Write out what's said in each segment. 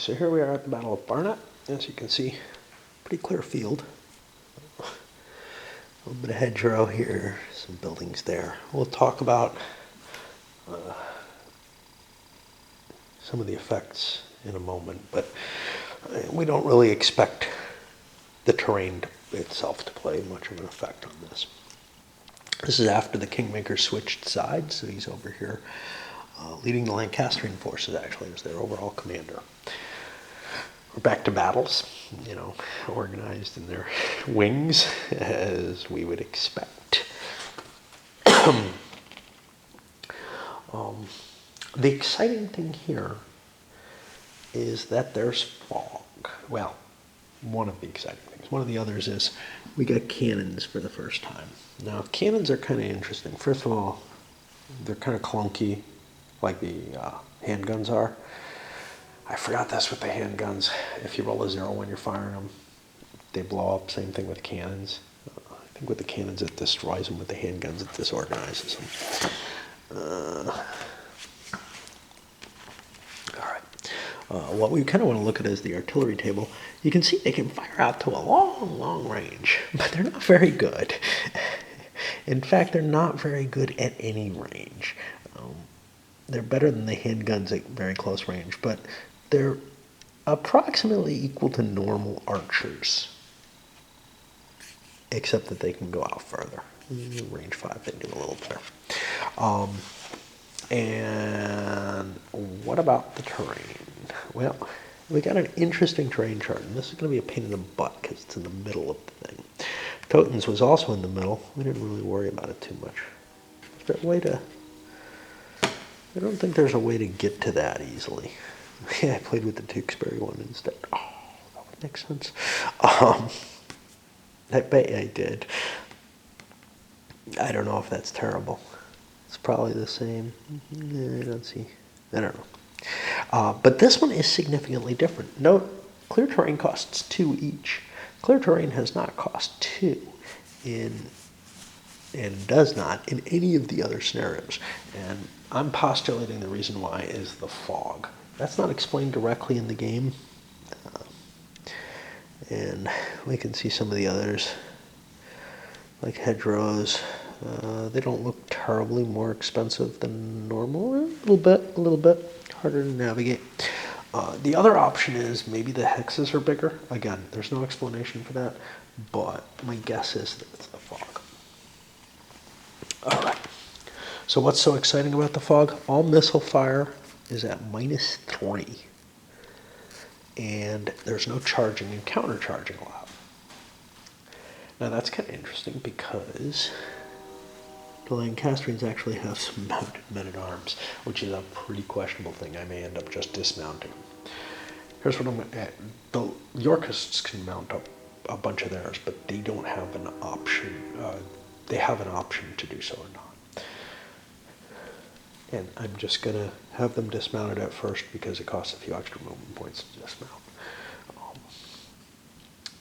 So here we are at the Battle of Barnet. As you can see, pretty clear field. A little bit of hedgerow here, some buildings there. We'll talk about some of the effects in a moment, but we don't really expect the terrain itself to play much of an effect on this. This is after the Kingmaker switched sides, so he's over here leading the Lancastrian forces, actually, as their overall commander. We're back to battles, organized in their wings, as we would expect. The exciting thing here is that there's fog. Well, one of the exciting things. One of the others is we got cannons for the first time. Now, cannons are kind of interesting. First of all, they're kind of clunky, like the handguns are. I forgot this with the handguns. If you roll a 0 when you're firing them, they blow up. Same thing with cannons. I think with the cannons it destroys them. With the handguns it disorganizes them. All right. What we kind of want to look at is the artillery table. You can see they can fire out to a long, long range, but they're not very good. In fact, they're not very good at any range. They're better than the handguns at very close range, but they're approximately equal to normal archers, except that they can go out further. Range 5, they do a little better. And what about the terrain? Well, we got an interesting terrain chart, and this is going to be a pain in the butt because it's in the middle of the thing. Toten's was also in the middle. We didn't really worry about it too much. Is there a way to... I don't think there's a way to get to that easily. Yeah, I played with the Tewkesbury one instead. Oh, that would make sense. I bet I did. I don't know if that's terrible. It's probably the same. I don't see. I don't know. But this one is significantly different. Note, clear terrain costs 2 each. Clear terrain has not cost 2 and does not in any of the other scenarios. And I'm postulating the reason why is the fog. That's not explained directly in the game. And we can see some of the others, like hedgerows. They don't look terribly more expensive than normal. A little bit harder to navigate. The other option is maybe the hexes are bigger. Again, there's no explanation for that, but my guess is that it's the fog. All right. So what's so exciting about the fog? All missile fire is at -3. And there's no charging and countercharging allowed. Now that's kind of interesting because the Lancastrians actually have some mounted men-at-arms, which is a pretty questionable thing. I may end up just dismounting them. Here's what I'm at. The Yorkists can mount up a bunch of theirs, but they don't have an option. They have an option to do so or not. And I'm just going to have them dismounted at first because it costs a few extra movement points to dismount.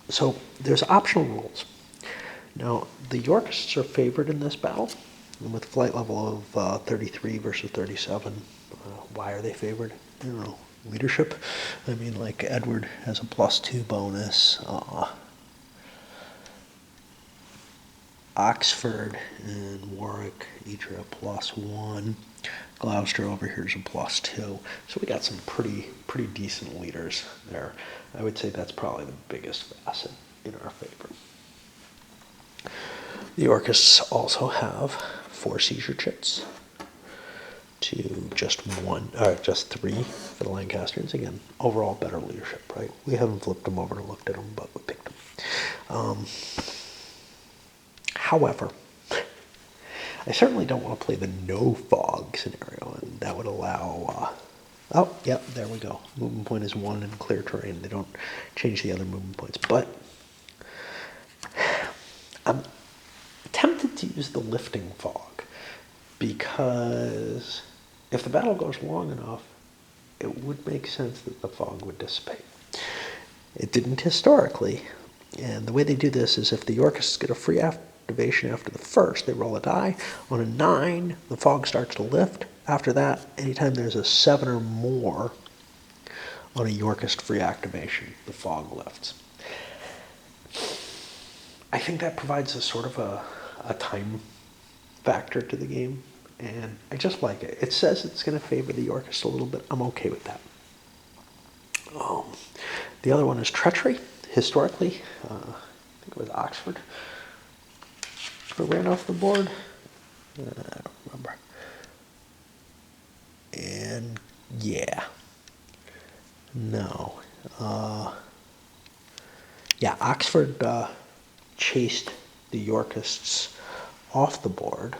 So there's optional rules. Now, the Yorkists are favored in this battle with flight level of 33 versus 37. Why are they favored? I don't know. Leadership? I mean, like Edward has a +2 bonus. Oxford and Warwick each are a +1. Gloucester over here is a +2. So we got some pretty decent leaders there. I would say that's probably the biggest facet in our favor. The Yorkists also have 4 seizure chits to just 3 for the Lancastrians. Again, overall better leadership, right? We haven't flipped them over and looked at them, but we picked them. However, I certainly don't want to play the no fog scenario, and that would allow, oh, yeah, there we go. Movement point is 1 in clear terrain. They don't change the other movement points, but I'm tempted to use the lifting fog because if the battle goes long enough, it would make sense that the fog would dissipate. It didn't historically, and the way they do this is if the Yorkists get a free activation after the first, they roll a die. On a 9, the fog starts to lift. After that, anytime there's a 7 or more, on a Yorkist free activation, the fog lifts. I think that provides a sort of a time factor to the game, and I just like it. It says it's going to favor the Yorkist a little bit. I'm okay with that. The other one is treachery. Historically, I think it was Oxford who ran off the board. I don't remember. And yeah, no. Yeah, Oxford chased the Yorkists off the board.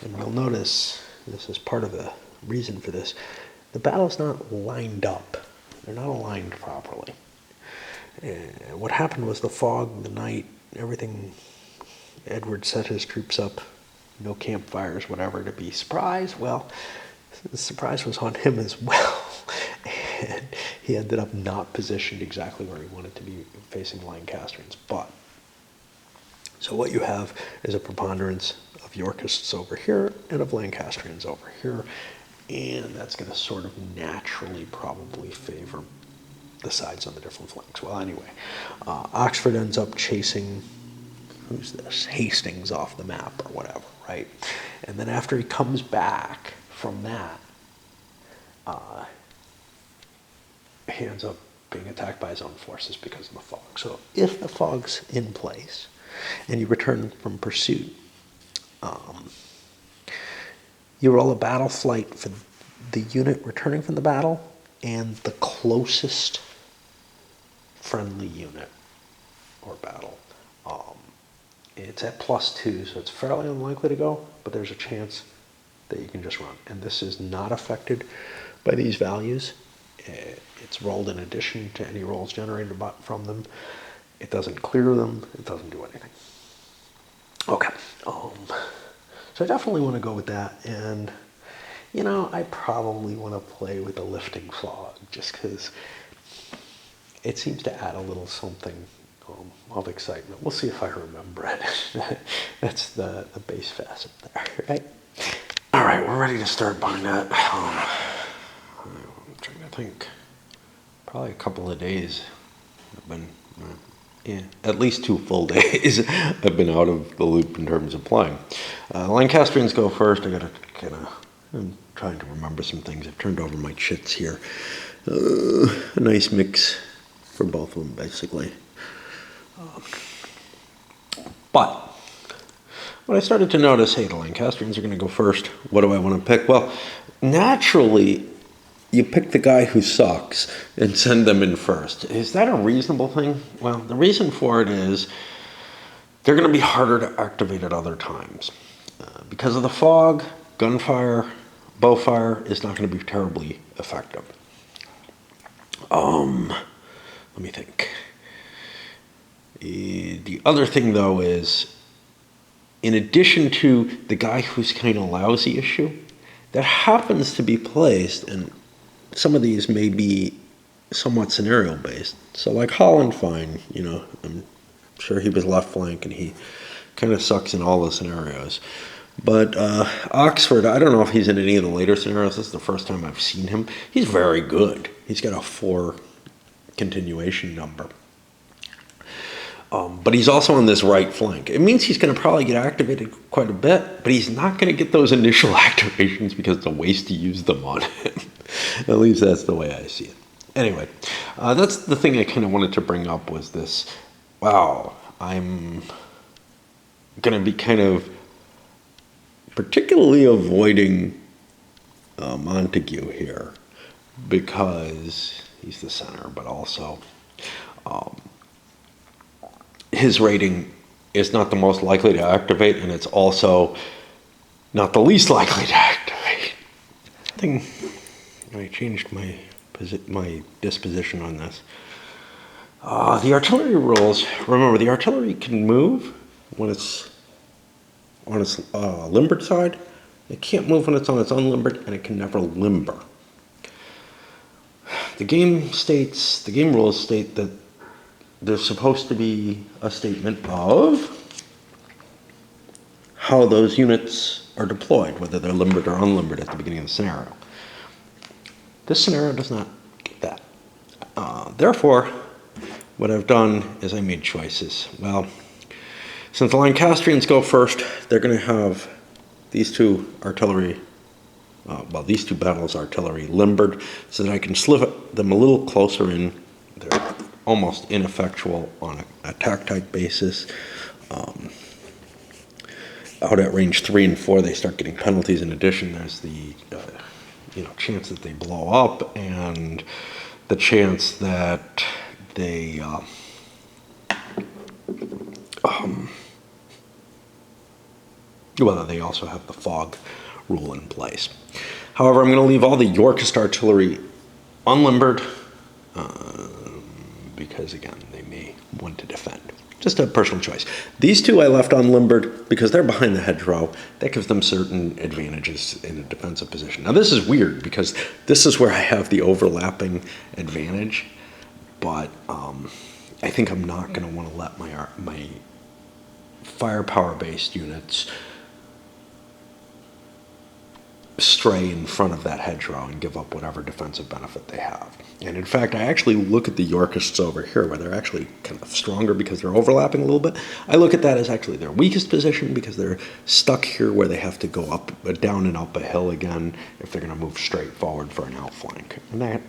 And you'll notice, this is part of the reason for this, the battle's not lined up. They're not aligned properly. What happened was the fog, the night, everything, Edward set his troops up, no campfires, whatever, to be surprised. Well, the surprise was on him as well. And he ended up not positioned exactly where he wanted to be facing Lancastrians. But, so what you have is a preponderance of Yorkists over here and of Lancastrians over here. And that's going to sort of naturally probably favor the sides on the different flanks. Well, anyway, Oxford ends up chasing, who's this? Hastings off the map or whatever, right? And then after he comes back from that, he ends up being attacked by his own forces because of the fog. So if the fog's in place and you return from pursuit, you roll a battle flight for the unit returning from the battle and the closest friendly unit or battle. It's at +2, so it's fairly unlikely to go, but there's a chance that you can just run. And this is not affected by these values. It's rolled in addition to any rolls generated from them. It doesn't clear them. It doesn't do anything. Okay. So I definitely want to go with that. And, you know, I probably want to play with the lifting fog just because it seems to add a little something of excitement. We'll see if I remember it. That's the base facet there, right? All right, we're ready to start Barnet. I'm trying to think. Probably a couple of days. I've been, at least 2 full days. I've been out of the loop in terms of playing. Lancastrians go first. I'm trying to remember some things. I've turned over my chits here. A nice mix for both of them, basically. But when I started to notice, hey, the Lancastrians are going to go first, what do I want to pick? Well, naturally, you pick the guy who sucks and send them in first. Is that a reasonable thing? Well, the reason for it is they're going to be harder to activate at other times. Because of the fog, gunfire, bowfire is not going to be terribly effective. Let me think. The other thing, though, is in addition to the guy who's kind of lousy issue, that happens to be placed, and some of these may be somewhat scenario-based. So like Holland, fine, you know, I'm sure he was left flank and he kind of sucks in all the scenarios. But Oxford, I don't know if he's in any of the later scenarios. This is the first time I've seen him. He's very good. He's got a 4 continuation number. But he's also on this right flank. It means he's going to probably get activated quite a bit, but he's not going to get those initial activations because it's a waste to use them on him. At least that's the way I see it. Anyway, that's the thing I kind of wanted to bring up was this, wow, I'm going to be kind of particularly avoiding Montague here because he's the center, but also his rating is not the most likely to activate, and it's also not the least likely to activate. I changed my disposition on this. The artillery rules, remember, the artillery can move when it's on its limbered side. It can't move when it's on its unlimbered, and it can never limber. The game rules state that there's supposed to be a statement of how those units are deployed, whether they're limbered or unlimbered at the beginning of the scenario. This scenario does not Therefore, what I've done is I made choices. Well, since the Lancastrians go first, they're going to have these two artillery, these two battles artillery limbered so that I can slip them a little closer in. They're almost ineffectual on an attack type basis. Out at range 3 and 4, they start getting penalties. In addition, there's the chance that they blow up and the chance that they they also have the fog rule in place. However, I'm going to leave all the Yorkist artillery unlimbered because, again, they may want to defend. Just a personal choice. These two I left unlimbered because they're behind the hedgerow. That gives them certain advantages in a defensive position. Now, this is weird because this is where I have the overlapping advantage, but I think I'm not going to want to let my firepower-based units stray in front of that hedgerow and give up whatever defensive benefit they have. And in fact, I actually look at the Yorkists over here where they're actually kind of stronger because they're overlapping a little bit. I look at that as actually their weakest position because they're stuck here where they have to go up, down and up a hill again if they're going to move straight forward for an outflank. And that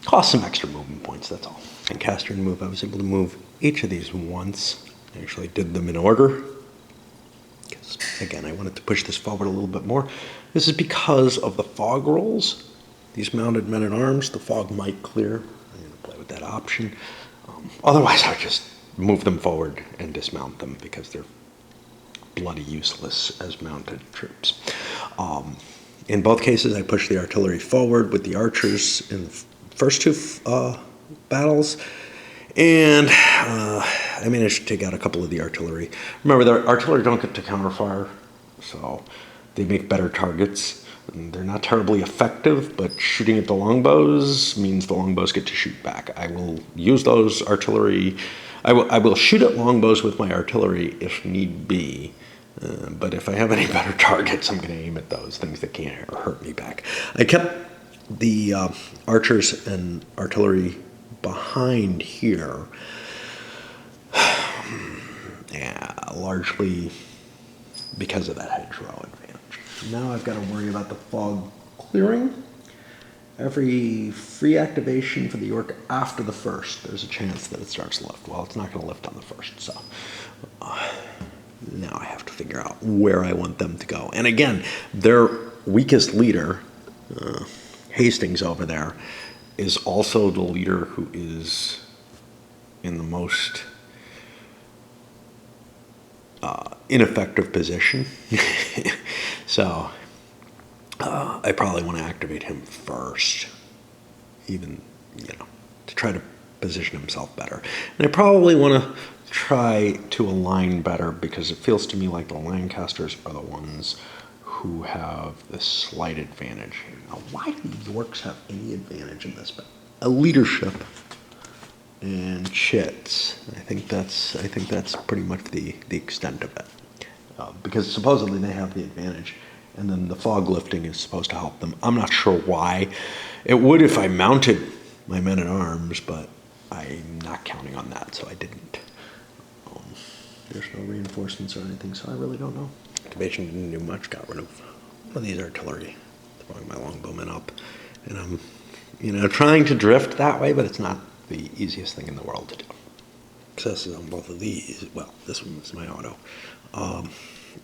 costs some extra movement points, that's all. And Lancastrian move, I was able to move each of these once. I actually did them in order. Because, again, I wanted to push this forward a little bit more. This is because of the fog rolls. These mounted men-at-arms, the fog might clear. I'm going to play with that option. Otherwise, I would just move them forward and dismount them because they're bloody useless as mounted troops. In both cases, I pushed the artillery forward with the archers in the first two battles. And I managed to take out a couple of the artillery. Remember, the artillery don't get to counterfire, so they make better targets. And they're not terribly effective, but shooting at the longbows means the longbows get to shoot back. I will use those artillery. I will shoot at longbows with my artillery if need be. But if I have any better targets, I'm going to aim at those things that can't hurt me back. I kept the archers and artillery behind here, largely because of that hedgerow advantage. Now I've got to worry about the fog clearing. Every free activation for the York after the first, there's a chance that it starts to lift. Well, it's not going to lift on the first, so now I have to figure out where I want them to go. And again, their weakest leader, Hastings over there, is also the leader who is in the most ineffective position. So I probably want to activate him first, even, to try to position himself better. And I probably want to try to align better because it feels to me like the Lancasters are the ones who have the slight advantage here. Now, why do the Yorks have any advantage in this? But leadership and chits. I think that's pretty much the extent of it, because supposedly they have the advantage, and then the fog lifting is supposed to help them. I'm not sure why. It would if I mounted my men-at-arms, but I'm not counting on that, so I didn't. There's no reinforcements or anything, so I really don't know. Activation didn't do much. Got rid of one of these artillery, throwing my longbowmen up, and I'm trying to drift that way, but it's not the easiest thing in the world to do. Successes on both of these. Well, this one was my auto,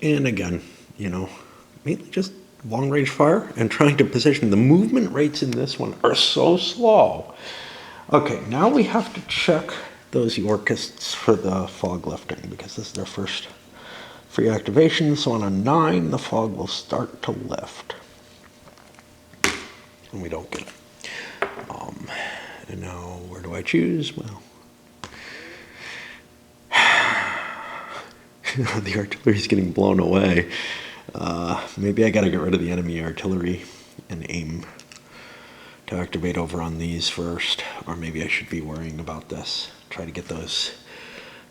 and again, mainly just long-range fire and trying to position. The movement rates in this one are so slow. Okay, now we have to check those Yorkists for the fog lifting because this is their first free activation. So on a 9, the fog will start to lift, and we don't get it. And now where do I choose? Well, the artillery is getting blown away. Maybe I got to get rid of the enemy artillery and aim to activate over on these first, or maybe I should be worrying about this. Try to get those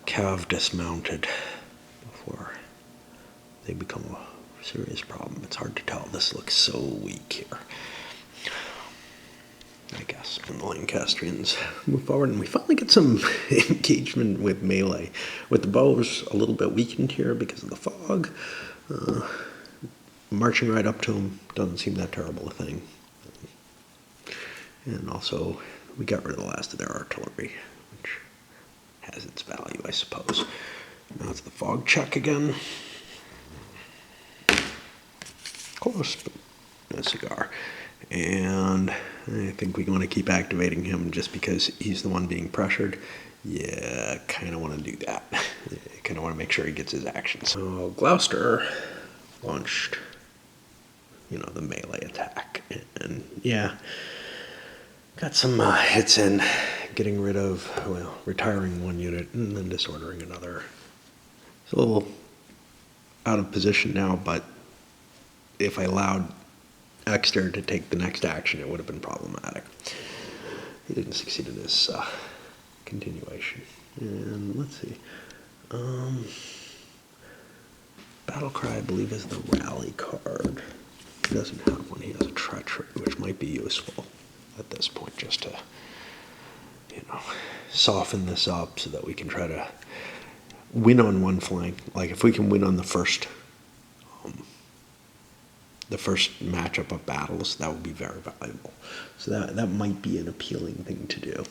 cav dismounted before they become a serious problem. It's hard to tell. This looks so weak here. I guess. And the Lancastrians move forward, and we finally get some engagement with melee. With the bows a little bit weakened here because of the fog, marching right up to them doesn't seem that terrible a thing. And also, we got rid of the last of their artillery, which has its value, I suppose. Now it's the fog check again. Close, but a cigar. And I think we want to keep activating him just because he's the one being pressured. Yeah, kind of want to do that. Kind of want to make sure he gets his action. So Gloucester launched, the melee attack. And yeah, got some hits in, getting rid of, retiring one unit and then disordering another. It's a little out of position now, but if I allowed Exeter to take the next action, it would have been problematic. He didn't succeed in his continuation. And let's see. Battle Cry, I believe, is the rally card. He doesn't have one. He has a treachery, which might be useful at this point, just to, soften this up so that we can try to win on one flank. Like if we can win on the first matchup of battles, that would be very valuable. So that might be an appealing thing to do.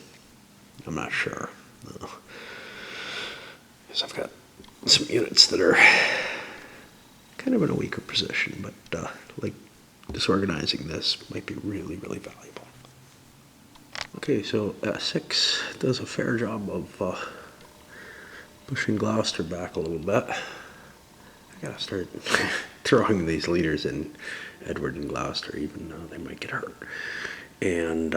I'm not sure. Because I've got some units that are kind of in a weaker position, but like disorganizing this might be really, really valuable. Okay, so Essex does a fair job of pushing Gloucester back a little bit. I gotta start throwing these leaders in Edward and Gloucester, even though they might get hurt. And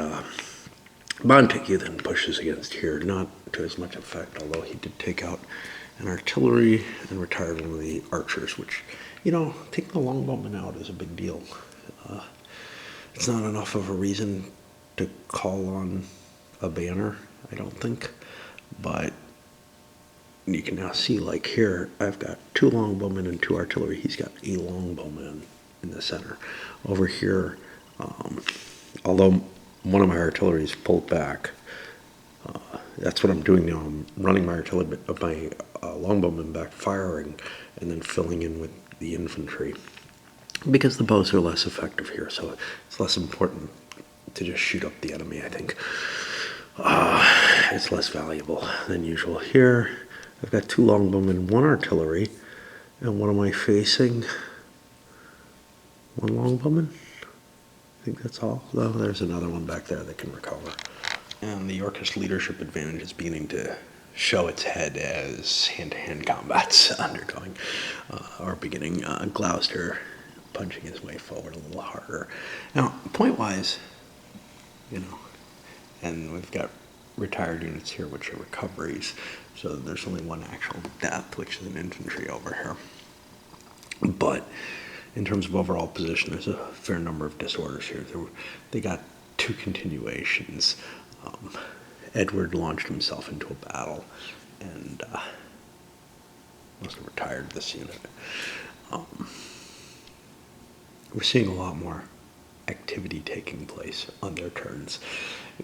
Montague then pushes against here, not to as much effect, although he did take out an artillery and retired one of the archers, which, taking the longbowmen out is a big deal. It's not enough of a reason to call on a banner, I don't think, but you can now see, like here, I've got 2 longbowmen and 2 artillery. He's got a longbowman in the center. Over here, although one of my artillery is pulled back, that's what I'm doing now. I'm running my artillery, my longbowmen back, firing, and then filling in with the infantry. Because the bows are less effective here, so it's less important to just shoot up the enemy, I think. It's less valuable than usual. Here, I've got 2 longbowmen and 1 artillery, and what am I facing? 1 longbowman? I think that's all. Though there's another one back there that can recover. And the Yorkist leadership advantage is beginning to show its head as hand-to-hand combat's undergoing, or beginning. Gloucester punching his way forward a little harder. Now, point-wise, and we've got retired units here, which are recoveries, so there's only 1 actual death, which is an infantry over here. But in terms of overall position, there's a fair number of disorders here. They got 2 continuations. Edward launched himself into a battle, and must have retired this unit. We're seeing a lot more activity taking place on their turns.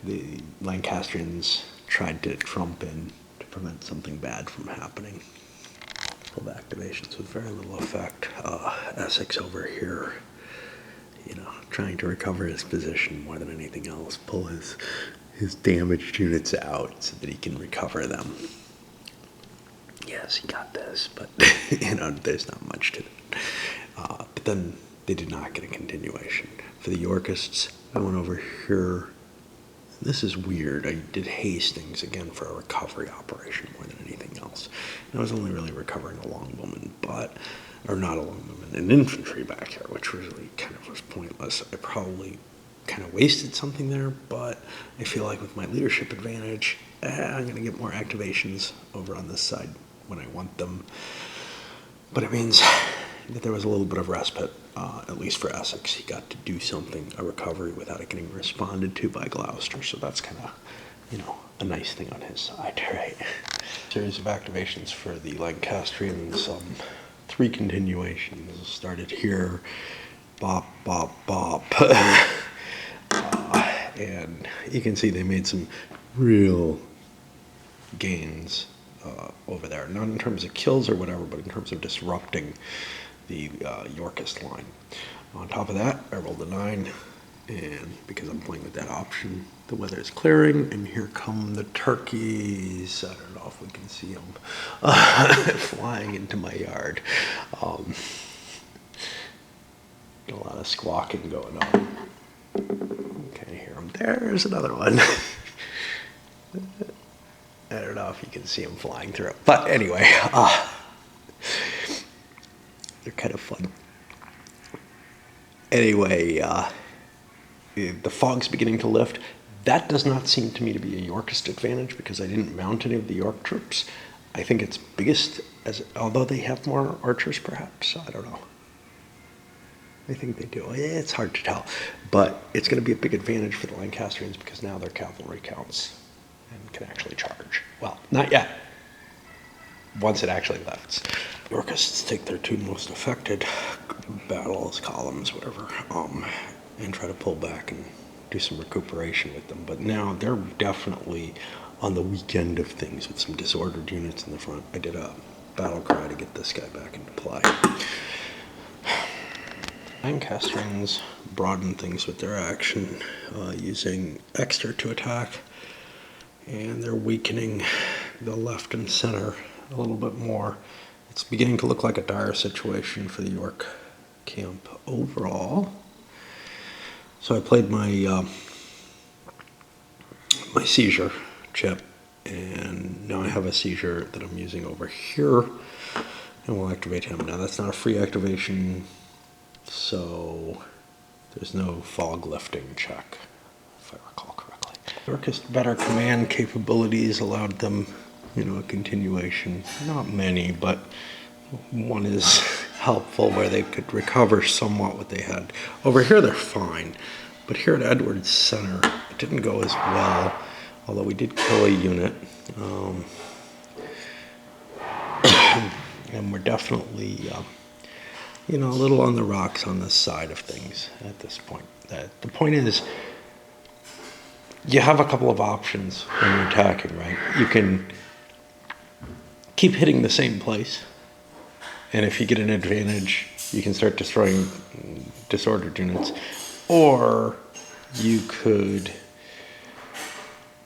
The Lancastrians tried to trump in to prevent something bad from happening. Full activations with very little effect. Essex over here, trying to recover his position more than anything else, pull his damaged units out so that he can recover them. Yes, he got this, but there's not much to it. But then they did not get a continuation. For the Yorkists, I went over here. This is weird. I did Hastings again for a recovery operation more than anything else. And I was only really recovering a longbowman, or not a longbowman, an infantry back here, which really kind of was pointless. I probably kind of wasted something there, but I feel like with my leadership advantage, I'm going to get more activations over on this side when I want them. But it means that there was a little bit of respite, at least for Essex. He got to do something, a recovery, without it getting responded to by Gloucester. So that's kind of, a nice thing on his side, right? Series of activations for the Lancastrians. 3 continuations started here. Bop, bop, bop. and you can see they made some real gains over there. Not in terms of kills or whatever, but in terms of disrupting the Yorkist line. On top of that, I rolled a 9, and because I'm playing with that option, the weather is clearing, and here come the turkeys. I don't know if we can see them flying into my yard. A lot of squawking going on. Can't hear them. There's another one. I don't know if you can see them flying through. But anyway, they're kind of fun. Anyway, the fog's beginning to lift. That does not seem to me to be a Yorkist advantage because I didn't mount any of the York troops. I think it's biggest, although they have more archers perhaps. I don't know. I think they do. It's hard to tell. But it's going to be a big advantage for the Lancastrians because now their cavalry counts and can actually charge. Well, not yet. Once it actually lifts. Yorkists take their 2 most affected battles, columns, whatever, and try to pull back and do some recuperation with them. But now they're definitely on the weekend of things with some disordered units in the front. I did a battle cry to get this guy back into play. Lancastrians broaden things with their action, using Exeter to attack, and they're weakening the left and center a little bit more. It's beginning to look like a dire situation for the York camp overall. So I played my my Seizure chip, and now I have a Seizure that I'm using over here, and we'll activate him. Now that's not a free activation, so there's no fog lifting check, if I recall correctly. Yorkist better command capabilities allowed them, a continuation. Not many, but one is helpful where they could recover somewhat what they had. Over here they're fine, but here at Edward's Center it didn't go as well, although we did kill a unit. And we're definitely a little on the rocks on this side of things at this point. The point is, you have a couple of options when you're attacking, right? You can keep hitting the same place, and if you get an advantage, you can start destroying disordered units. Or you could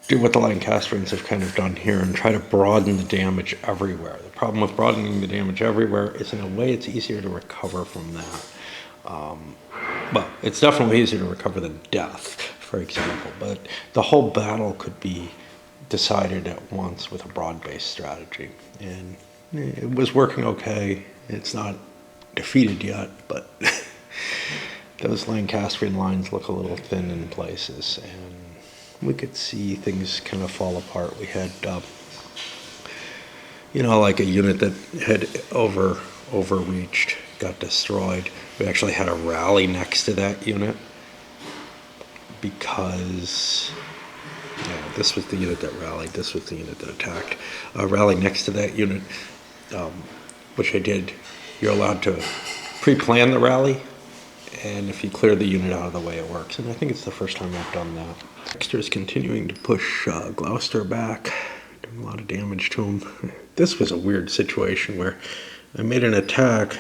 do what the Lancastrians have kind of done here and try to broaden the damage everywhere. The problem with broadening the damage everywhere is, in a way, it's easier to recover from that. Well, it's definitely easier to recover than death, for example, but the whole battle could be decided at once with a broad-based strategy. And it was working okay. It's not defeated yet, but those Lancastrian lines look a little thin in places, and we could see things kind of fall apart. We had, like a unit that had overreached, got destroyed. We actually had a rally next to that unit because this was the unit that rallied, this was the unit that attacked. A rally next to that unit, which I did. You're allowed to pre-plan the rally, and if you clear the unit out of the way, it works. And I think it's the first time I've done that. Exeter is continuing to push Gloucester back, doing a lot of damage to him. This was a weird situation where I made an attack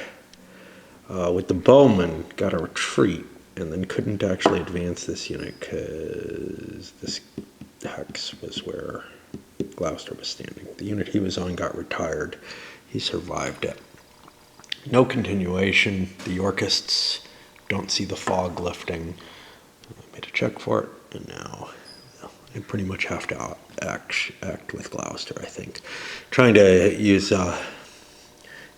with the bowman, got a retreat, and then couldn't actually advance this unit because this hex was where Gloucester was standing. The unit he was on got retired. He survived it. No continuation. The Yorkists don't see the fog lifting. I made a check for it, and now I pretty much have to act with Gloucester, I think. Trying to use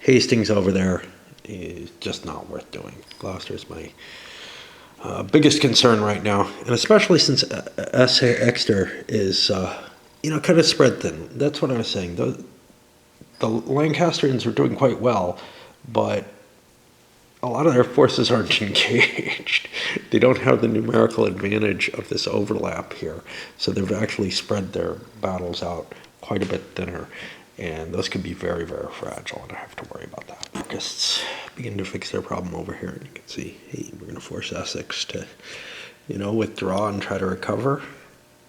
Hastings over there is just not worth doing. Gloucester is my biggest concern right now, and especially since Exeter is, kind of spread thin. That's what I was saying. The Lancastrians are doing quite well, but a lot of their forces aren't engaged. They don't have the numerical advantage of this overlap here, so they've actually spread their battles out quite a bit thinner, and those can be very, very fragile, and I have to worry about that. Locusts begin to fix their problem over here, and you can see, hey, we're going to force Essex to withdraw and try to recover.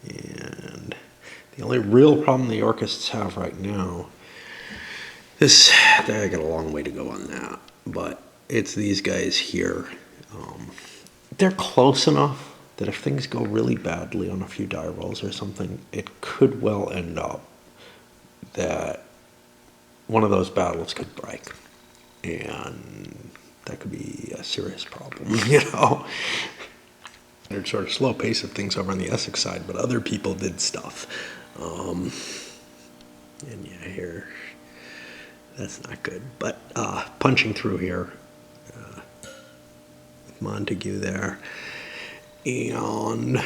And the only real problem the Yorkists have right now is I got a long way to go on that, but it's these guys here. They're close enough that if things go really badly on a few die rolls or something, it could well end up that one of those battles could break. And that could be a serious problem, There's sort of slow pace of things over on the Essex side, but other people did stuff. And yeah, here, that's not good. But punching through here, with Montague there, and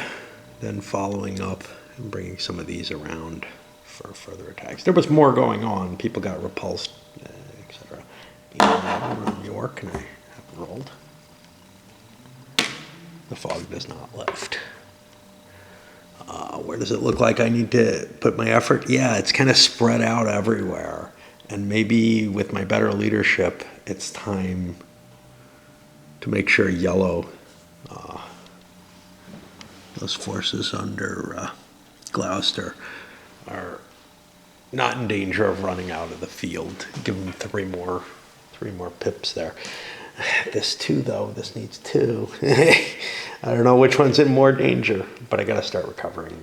then following up and bringing some of these around for further attacks. There was more going on. People got repulsed, etc. And we're in York, and I haven't rolled. The fog does not lift. Where does it look like I need to put my effort? Yeah, it's kind of spread out everywhere. And maybe with my better leadership, it's time to make sure yellow, those forces under Gloucester, are not in danger of running out of the field. Give them three more pips there. This 2, though, this needs 2. I don't know which one's in more danger, but I got to start recovering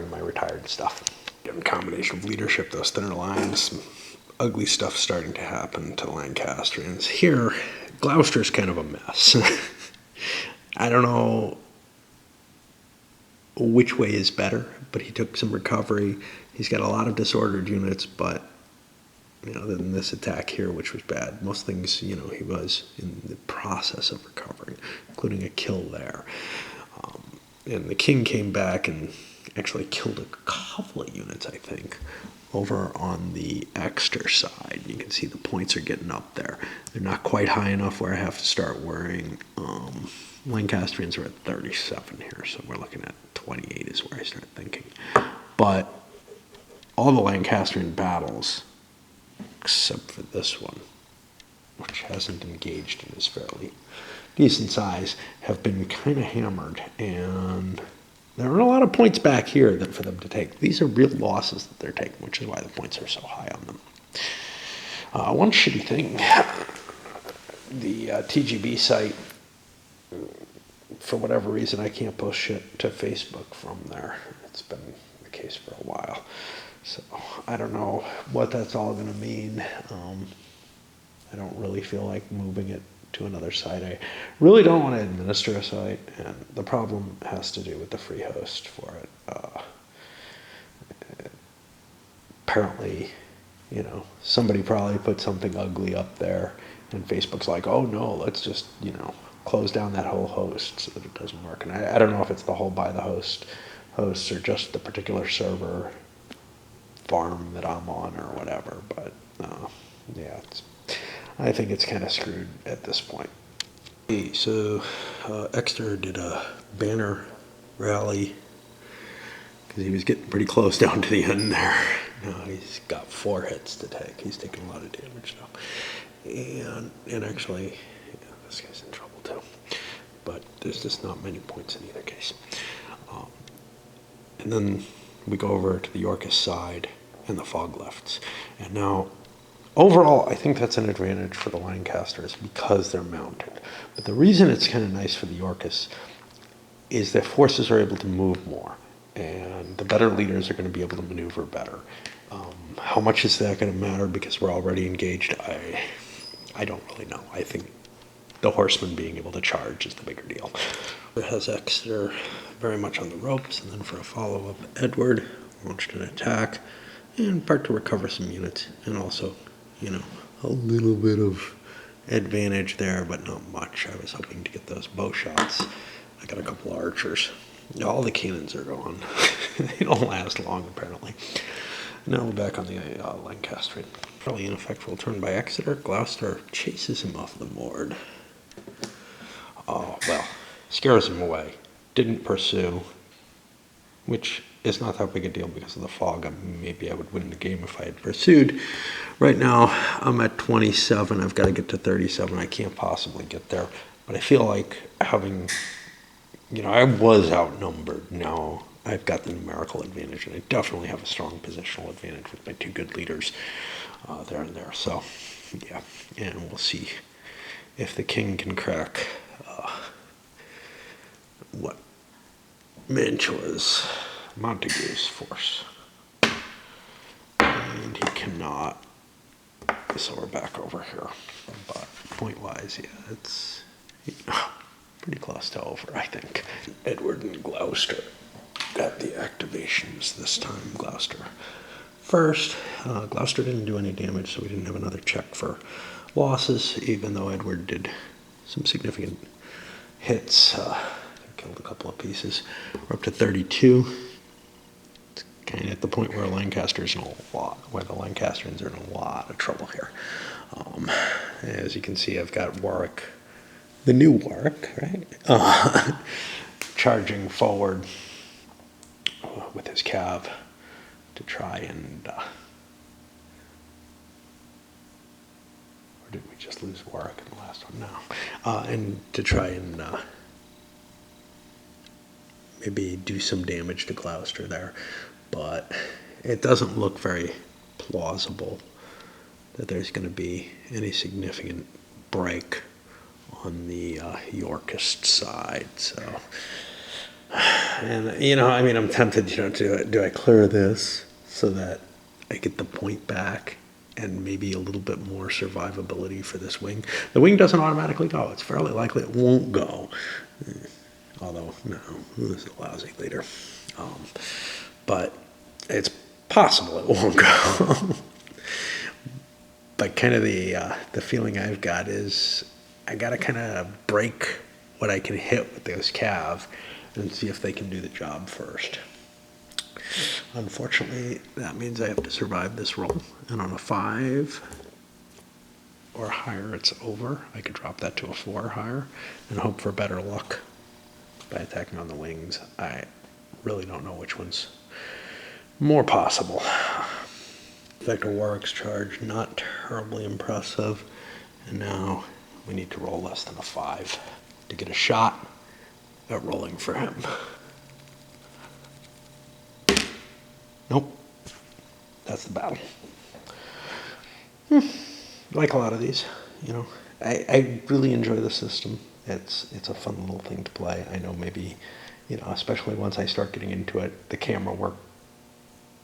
my retired stuff. In combination of leadership, those thinner lines, some ugly stuff starting to happen to Lancastrians. Here, Gloucester's kind of a mess. I don't know which way is better, but he took some recovery. He's got a lot of disordered units, but other than this attack here, which was bad, most things, he was in the process of recovering, including a kill there. And the king came back and actually killed a couple of units, I think, over on the Exeter side. You can see the points are getting up there. They're not quite high enough where I have to start worrying. Lancastrians are at 37 here, so we're looking at 28 is where I start thinking. But all the Lancastrian battles, except for this one, which hasn't engaged and is fairly decent size, have been kind of hammered. And there are a lot of points back here for them to take. These are real losses that they're taking, which is why the points are so high on them. One shitty thing, the TGB site, for whatever reason, I can't post shit to Facebook from there. It's been the case for a while. So I don't know what that's all going to mean. I don't really feel like moving it to another site. I really don't want to administer a site, and the problem has to do with the free host for it. Apparently, somebody probably put something ugly up there, and Facebook's like, oh no, let's just, close down that whole host so that it doesn't work. And I don't know if it's the whole by the hosts or just the particular server farm that I'm on or whatever, but yeah, I think it's kind of screwed at this point. So Exeter did a banner rally because he was getting pretty close down to the end there. He's got 4 hits to take. He's taking a lot of damage now, and actually, this guy's in trouble too. But there's just not many points in either case. And then we go over to the Yorkist side and the fog lifts. And now, overall, I think that's an advantage for the Lancasters because they're mounted. But the reason it's kind of nice for the Yorkists is their forces are able to move more. And the better leaders are going to be able to maneuver better. How much is that going to matter because we're already engaged? I don't really know. I think the horsemen being able to charge is the bigger deal. It has Exeter very much on the ropes, and then for a follow-up, Edward launched an attack and part to recover some units, and also, a little bit of advantage there, but not much. I was hoping to get those bow shots. I got a couple archers. All the cannons are gone. They don't last long, apparently. Now we're back on the Lancastrian. Probably ineffectual turn by Exeter. Gloucester chases him off the board. Oh, well, scares him away. Didn't pursue, which is not that big a deal because of the fog. Maybe I would win the game if I had pursued. Right now, I'm at 27. I've got to get to 37. I can't possibly get there. But I feel like having I was outnumbered. Now I've got the numerical advantage, and I definitely have a strong positional advantage with my two good leaders there and there. So, yeah, and we'll see if the king can crack what Mantua's Montague's force. And he cannot, so we're back over here. But point-wise, yeah, it's pretty close to over, I think. Edward and Gloucester got the activations this time. Gloucester first. Gloucester didn't do any damage, so we didn't have another check for losses, even though Edward did some significant hits. Killed a couple of pieces. We're up to 32. It's kind of at the point where the Lancasters are in a lot of trouble here. As you can see, I've got Warwick, the new Warwick, right? Charging forward with his cav to try and, or did we just lose Warwick in the last one? No. And to try and maybe do some damage to Gloucester there, but it doesn't look very plausible that there's going to be any significant break on the Yorkist side. So, and I'm tempted, do I clear this so that I get the point back and maybe a little bit more survivability for this wing? The wing doesn't automatically go. It's fairly likely it won't go. Although, no, this is a lousy leader. But it's possible it won't go. But kind of the feeling I've got is I got to kind of break what I can hit with this cav and see if they can do the job first. Unfortunately, that means I have to survive this roll. And on a 5 or higher, it's over. I could drop that to a 4 or higher and hope for better luck by attacking on the wings. I really don't know which one's more possible. Vector Warwick's charge, not terribly impressive. And now we need to roll less than a 5 to get a shot at rolling for him. Nope. That's the battle. Like a lot of these, I really enjoy the system. It's a fun little thing to play. I know maybe, especially once I start getting into it, the camera work,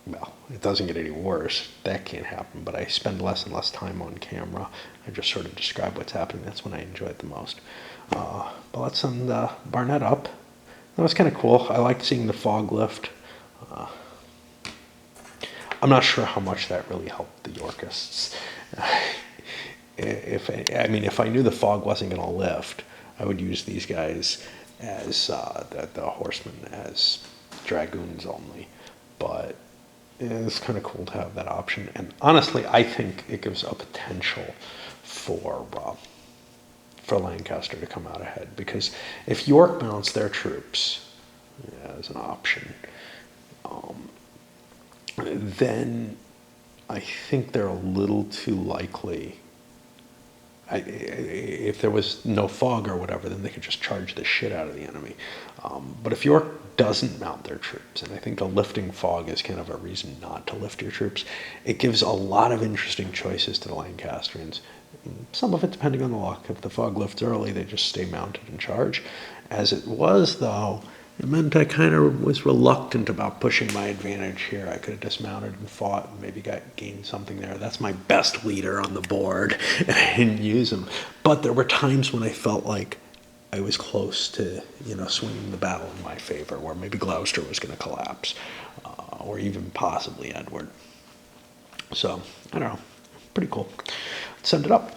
well, it doesn't get any worse. That can't happen, but I spend less and less time on camera. I just sort of describe what's happening. That's when I enjoy it the most. But let's send Barnet up. That was kind of cool. I liked seeing the fog lift. I'm not sure how much that really helped the Yorkists. If I knew the fog wasn't going to lift, I would use these guys as the horsemen as dragoons only. But it's kind of cool to have that option. And honestly, I think it gives a potential for Lancaster to come out ahead. Because if York mounts their troops as an option, then I think they're a little too likely. If there was no fog or whatever, then they could just charge the shit out of the enemy. But if York doesn't mount their troops, and I think the lifting fog is kind of a reason not to lift your troops, it gives a lot of interesting choices to the Lancastrians. Some of it depending on the luck. If the fog lifts early, they just stay mounted and charge. As it was, though, it meant I kind of was reluctant about pushing my advantage here. I could have dismounted and fought and maybe gained something there. That's my best leader on the board, and I didn't use him. But there were times when I felt like I was close to, swinging the battle in my favor, where maybe Gloucester was going to collapse, or even possibly Edward. So, I don't know. Pretty cool. Let's send it up.